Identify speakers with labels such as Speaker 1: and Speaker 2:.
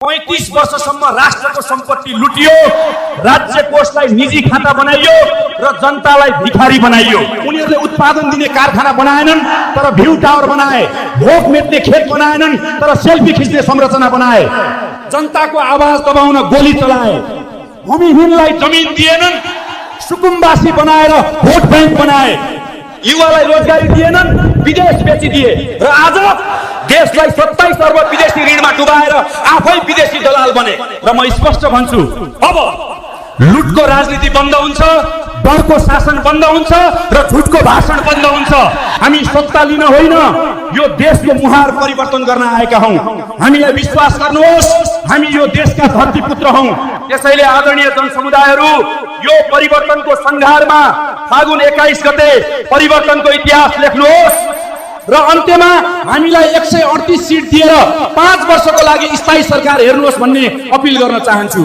Speaker 1: 35 वर्षसम्म राष्ट्रको सम्पत्ति लुटियो, राज्य कोषलाई निजी खाता बनाइयो र जनतालाई भिखारी बनाइयो। उनीहरूले उत्पादन दिने कारखाना बनाएनन् तर भ्यू टावर बनाए, भोक मेट्ने खेत बनाएनन् तर सेल्फी खिच्ने संरचना बनाए, जनताको आवाज दबाउन गोली चलाए, भूमिहीनलाई जमिन दिएनन्, सुकुम्बासी बनाएर भोट बैंक बनाए, युवालाई रोजगारी दिएनन्, विदेश बेचिदिए र आज देशलाई 27 अर्ब विदेशी ऋणमा डुबाएर आफै विदेशी दलाल बने। र म स्पष्ट भन्छु, अब लुटको राजनीति बन्द हुन्छ, डरको शासन बन्द हुन्छ र झुटको भाषण बन्द हुन्छ। हामी सत्ता लिन होइन, यो देशको मुहार परिवर्तन गर्न आएका हौं। हामीलाई विश्वास गर्नुहोस्, हामी यो देशका धरतीपुत्र हौं। त्यसैले आदरणीय जनसमुदायहरू, यो परिवर्तनको संघारमा फागुन 21 गते परिवर्तनको इतिहास लेख्नुहोस् र अन्त्यमा हामीलाई 138 सिट दिएर 5 वर्षको लागि स्थायी सरकार हेर्नुहोस् भन्ने अपिल गर्न चाहन्छु।